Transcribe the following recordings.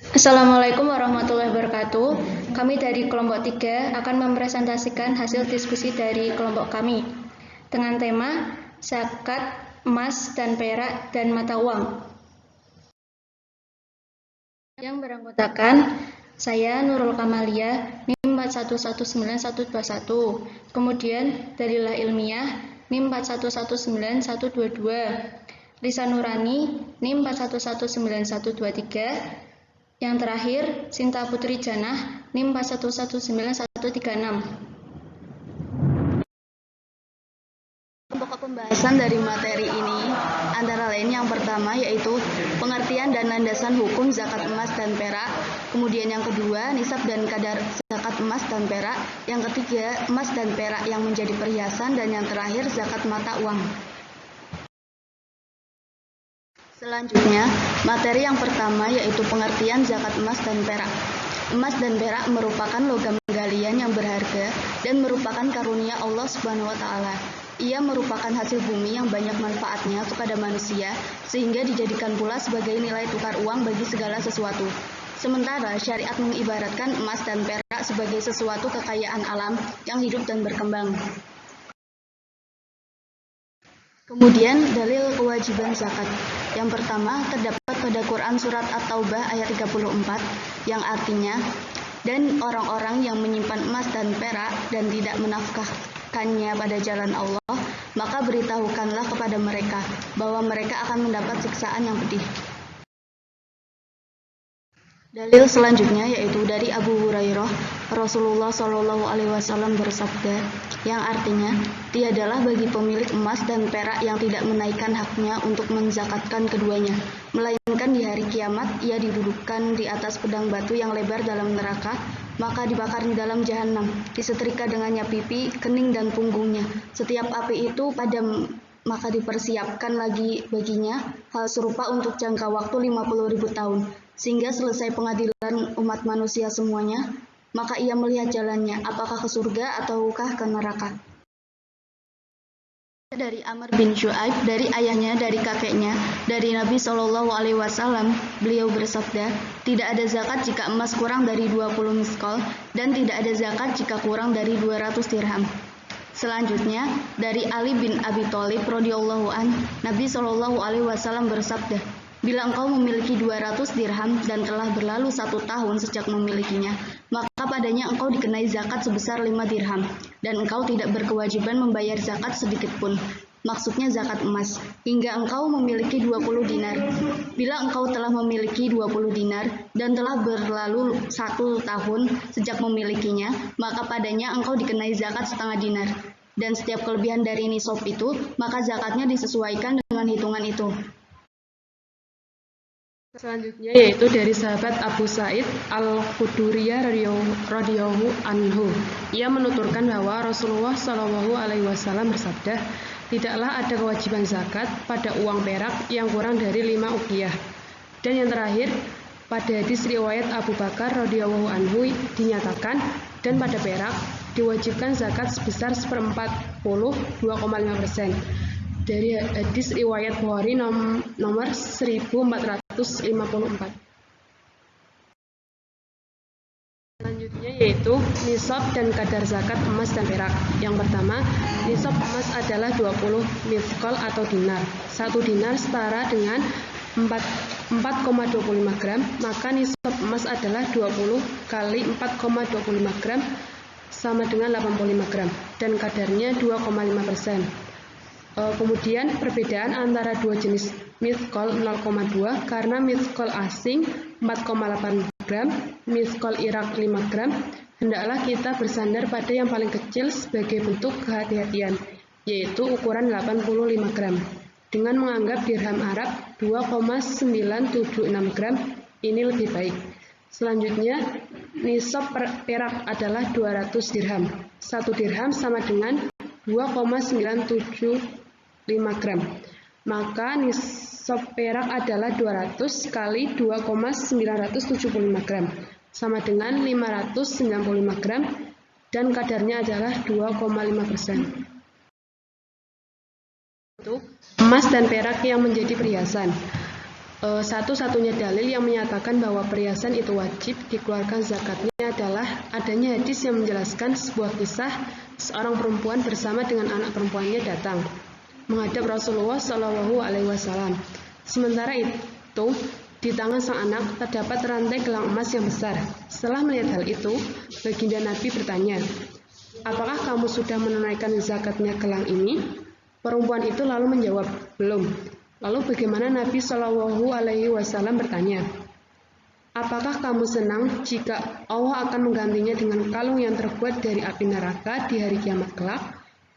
Assalamualaikum warahmatullahi wabarakatuh. Kami dari kelompok 3 akan mempresentasikan hasil diskusi dari kelompok kami dengan tema zakat emas dan perak dan mata uang. Yang beranggotakan saya Nurul Kamalia NIM 4119121. Kemudian Dalilah Ilmiah NIM 4119122. Risa Nurani NIM 4119123. Yang terakhir, Sinta Putri Janah, NIM 4119136. Pokok pembahasan dari materi ini antara lain yang pertama yaitu pengertian dan landasan hukum zakat emas dan perak, kemudian yang kedua nisab dan kadar zakat emas dan perak, yang ketiga emas dan perak yang menjadi perhiasan, dan yang terakhir zakat mata uang. Selanjutnya, materi yang pertama yaitu pengertian zakat emas dan perak. Emas dan perak merupakan logam galian yang berharga dan merupakan karunia Allah Subhanahu wa Ta'ala. Ia merupakan hasil bumi yang banyak manfaatnya kepada manusia, sehingga dijadikan pula sebagai nilai tukar uang bagi segala sesuatu. Sementara syariat mengibaratkan emas dan perak sebagai sesuatu kekayaan alam yang hidup dan berkembang. Kemudian dalil kewajiban zakat. Yang pertama terdapat pada Quran surat At-Taubah ayat 34 yang artinya, dan orang-orang yang menyimpan emas dan perak dan tidak menafkahkannya pada jalan Allah, maka beritahukanlah kepada mereka bahwa mereka akan mendapat siksaan yang pedih. Dalil selanjutnya yaitu dari Abu Hurairah, Rasulullah Shallallahu Alaihi Wasallam bersabda, yang artinya, tiadalah bagi pemilik emas dan perak yang tidak menaikkan haknya untuk menzakatkan keduanya, melainkan di hari kiamat ia didudukkan di atas pedang batu yang lebar dalam neraka, maka dibakar di dalam jahanam, disetrika dengannya pipi, kening dan punggungnya. Setiap api itu padam, maka dipersiapkan lagi baginya hal serupa untuk jangka waktu 50.000 tahun, sehingga selesai pengadilan umat manusia semuanya, maka ia melihat jalannya, apakah ke surga ataukah ke neraka. Dari Amr bin Shu'aib, dari ayahnya, dari kakeknya, dari Nabi Shallallahu Alaihi Wasallam, beliau bersabda, tidak ada zakat jika emas kurang dari 20 miskol, dan tidak ada zakat jika kurang dari 200 dirham. Selanjutnya, dari Ali bin Abi Thalib radhiyallahu an, Nabi Shallallahu Alaihi Wasallam bersabda, bila engkau memiliki 200 dirham dan telah berlalu 1 tahun sejak memilikinya, maka padanya engkau dikenai zakat sebesar 5 dirham, dan engkau tidak berkewajiban membayar zakat sedikit pun. Maksudnya zakat emas, hingga engkau memiliki 20 dinar. Bila engkau telah memiliki 20 dinar dan telah berlalu 1 tahun sejak memilikinya, maka padanya engkau dikenai zakat setengah dinar. Dan setiap kelebihan dari nisab itu, maka zakatnya disesuaikan dengan hitungan itu. Selanjutnya yaitu dari sahabat Abu Sa'id Al-Khudriyah radhiyallahu anhu. Ia menuturkan bahwa Rasulullah Shallallahu Alaihi Wasallam bersabda, tidaklah ada kewajiban zakat pada uang perak yang kurang dari 5 uqiyah. Dan yang terakhir, pada hadis riwayat Abu Bakar radhiyallahu anhu dinyatakan, dan pada perak diwajibkan zakat sebesar 1/40 2,5%. Dari hadis riwayat Bukhari nomor 1454. Selanjutnya yaitu nisab dan kadar zakat emas dan perak. Yang pertama, nisab emas adalah 20 miskol atau dinar. 1 dinar setara dengan 4,25 gram, maka nisab emas adalah 20 kali 4,25 gram sama dengan 85 gram, dan kadarnya 2,5%. Kemudian perbedaan antara dua jenis miskol 0,2 karena miskol asing 4,8 gram, miskol Irak 5 gram. Hendaklah kita bersandar pada yang paling kecil sebagai bentuk kehati-hatian, yaitu ukuran 85 gram. Dengan menganggap dirham Arab 2,976 gram, ini lebih baik. Selanjutnya, nisab perak adalah 200 dirham. 1 dirham sama dengan 2,975 gram. Maka nisab perak adalah 200 kali 2,975 gram sama dengan 595 gram, dan kadarnya adalah 2,5%. Emas dan perak yang menjadi perhiasan. Satu-satunya dalil yang menyatakan bahwa perhiasan itu wajib dikeluarkan zakatnya adalah adanya hadis yang menjelaskan sebuah kisah seorang perempuan bersama dengan anak perempuannya datang menghadap Rasulullah SAW. Sementara itu, di tangan sang anak terdapat rantai gelang emas yang besar. Setelah melihat hal itu, baginda Nabi bertanya, "Apakah kamu sudah menunaikan zakatnya gelang ini?" Perempuan itu lalu menjawab, "Belum." Lalu bagaimana Nabi SAW bertanya, "Apakah kamu senang jika Allah akan menggantinya dengan kalung yang terbuat dari api neraka di hari kiamat kelak?"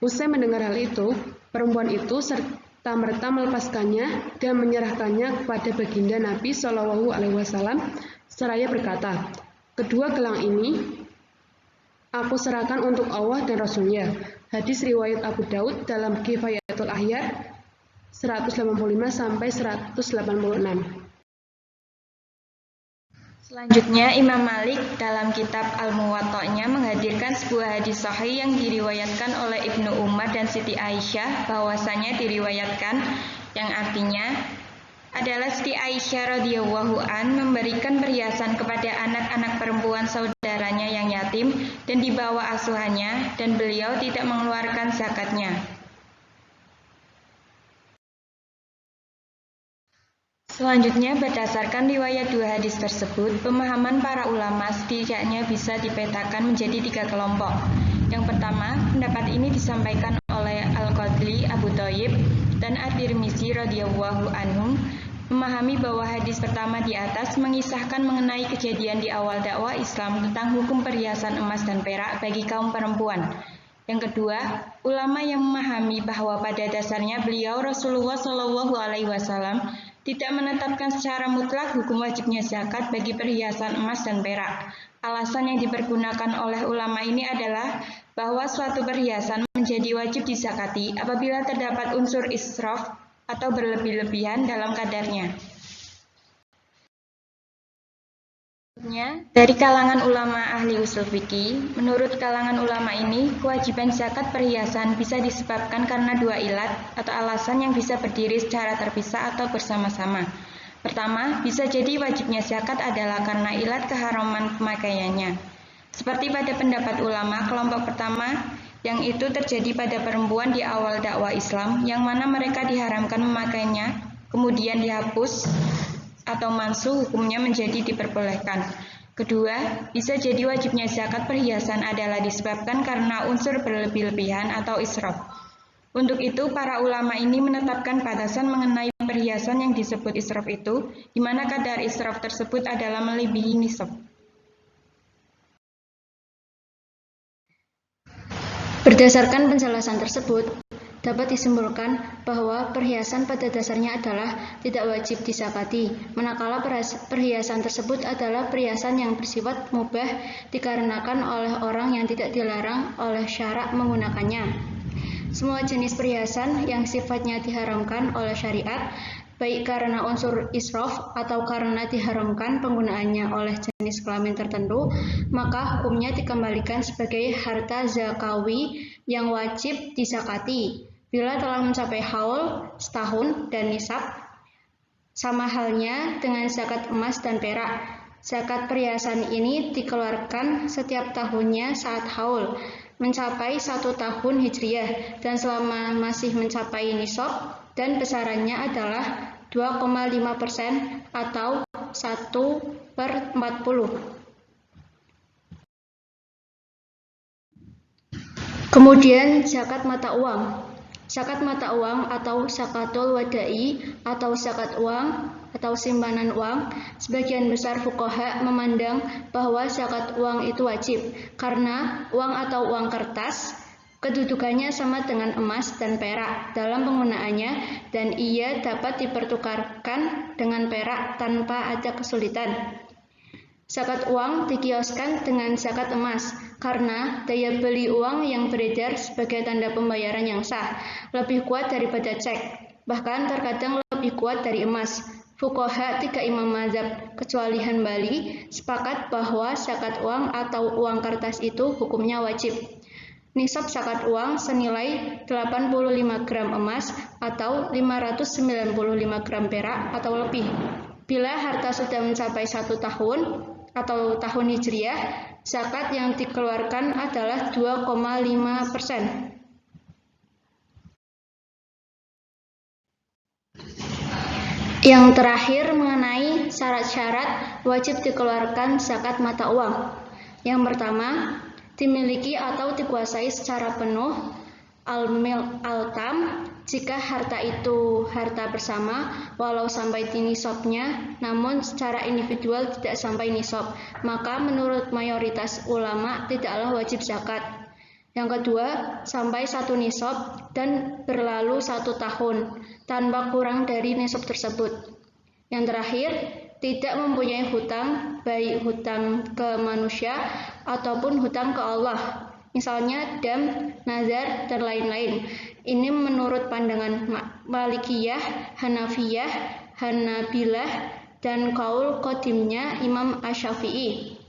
Usai mendengar hal itu, perempuan itu serta-merta melepaskannya dan menyerahkannya kepada baginda Nabi SAW seraya berkata, "Kedua gelang ini aku serahkan untuk Allah dan Rasulnya." Hadis riwayat Abu Daud dalam Kifayatul Ahyar 185-186. Selanjutnya, Imam Malik dalam kitab Al-Muwatta'nya menghadirkan sebuah hadis sahih yang diriwayatkan oleh Ibnu Umar dan Siti Aisyah, bahwasanya diriwayatkan yang artinya adalah Siti Aisyah radhiyallahu an memberikan perhiasan kepada anak-anak perempuan saudaranya yang yatim dan di bawah asuhannya, dan beliau tidak mengeluarkan zakatnya. Selanjutnya, berdasarkan riwayat dua hadis tersebut, pemahaman para ulama setidaknya bisa dipetakan menjadi 3 kelompok. Yang pertama, pendapat ini disampaikan oleh Al-Qadli Abu Thayyib dan At-Tirmizi radhiyallahu anhum, memahami bahwa hadis pertama di atas mengisahkan mengenai kejadian di awal dakwah Islam tentang hukum perhiasan emas dan perak bagi kaum perempuan. Yang kedua, ulama yang memahami bahwa pada dasarnya beliau Rasulullah SAW tidak menetapkan secara mutlak hukum wajibnya zakat bagi perhiasan emas dan perak. Alasan yang dipergunakan oleh ulama ini adalah bahwa suatu perhiasan menjadi wajib dizakati apabila terdapat unsur israf atau berlebih-lebihan dalam kadarnya. Dari kalangan ulama ahli usul fikih, menurut kalangan ulama ini, kewajiban zakat perhiasan bisa disebabkan karena 2 ilat atau alasan yang bisa berdiri secara terpisah atau bersama-sama. Pertama, bisa jadi wajibnya zakat adalah karena ilat keharaman pemakaiannya. Seperti pada pendapat ulama kelompok pertama, yang itu terjadi pada perempuan di awal dakwah Islam, yang mana mereka diharamkan memakainya, kemudian dihapus atau mansuh hukumnya menjadi diperbolehkan. Kedua, bisa jadi wajibnya zakat perhiasan adalah disebabkan karena unsur berlebih-lebihan atau israf. Untuk itu, para ulama ini menetapkan batasan mengenai perhiasan yang disebut israf itu, di mana kadar israf tersebut adalah melebihi nisab. Berdasarkan penjelasan tersebut, dapat disimpulkan bahwa perhiasan pada dasarnya adalah tidak wajib dizakati, manakala perhiasan tersebut adalah perhiasan yang bersifat mubah dikarenakan oleh orang yang tidak dilarang oleh syarak menggunakannya. Semua jenis perhiasan yang sifatnya diharamkan oleh syariat, baik karena unsur israf atau karena diharamkan penggunaannya oleh jenis kelamin tertentu, maka hukumnya dikembalikan sebagai harta zakawi yang wajib dizakati bila telah mencapai haul setahun dan nisab. Sama halnya dengan zakat emas dan perak. Zakat perhiasan ini dikeluarkan setiap tahunnya saat haul mencapai 1 tahun hijriyah dan selama masih mencapai nisab, dan besarannya adalah 2,5% atau 1/40. Kemudian zakat mata uang. Zakat mata uang atau zakatul wada'i atau zakat uang atau simpanan uang, sebagian besar fuqaha memandang bahwa zakat uang itu wajib karena uang atau uang kertas kedudukannya sama dengan emas dan perak dalam penggunaannya, dan ia dapat dipertukarkan dengan perak tanpa ada kesulitan. Zakat uang dikioskan dengan zakat emas karena daya beli uang yang beredar sebagai tanda pembayaran yang sah lebih kuat daripada cek, bahkan terkadang lebih kuat dari emas. Fuqaha 3 imam mazhab kecuali Hanbali sepakat bahwa zakat uang atau uang kertas itu hukumnya wajib. nisab zakat uang senilai 85 gram emas atau 595 gram perak atau lebih. Bila harta sudah mencapai 1 tahun atau tahun hijriah, zakat yang dikeluarkan adalah 2,5%. Yang terakhir mengenai syarat-syarat wajib dikeluarkan zakat mata uang. Yang pertama, dimiliki atau dikuasai secara penuh al-tam jika harta itu harta bersama walau sampai di nisabnya, namun secara individual tidak sampai nisab, maka menurut mayoritas ulama tidaklah wajib zakat. Yang kedua, sampai 1 nisab dan berlalu 1 tahun tanpa kurang dari nisab tersebut. Yang terakhir, tidak mempunyai hutang, baik hutang ke manusia ataupun hutang ke Allah, misalnya dam, nazar, dan lain-lain. Ini menurut pandangan Malikiyah, Hanafiyah, Hanabilah, dan kaul qadimnya Imam Asy-Syafi'i.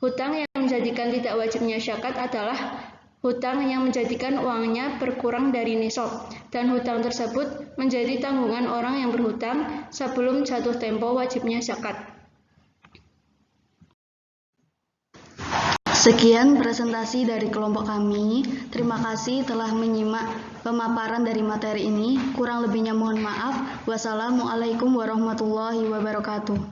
Hutang yang menjadikan tidak wajibnya zakat adalah hutang yang menjadikan uangnya berkurang dari nisab, dan hutang tersebut menjadi tanggungan orang yang berhutang sebelum jatuh tempo wajibnya zakat. Sekian presentasi dari kelompok kami. Terima kasih telah menyimak pemaparan dari materi ini. Kurang lebihnya mohon maaf. Wassalamualaikum warahmatullahi wabarakatuh.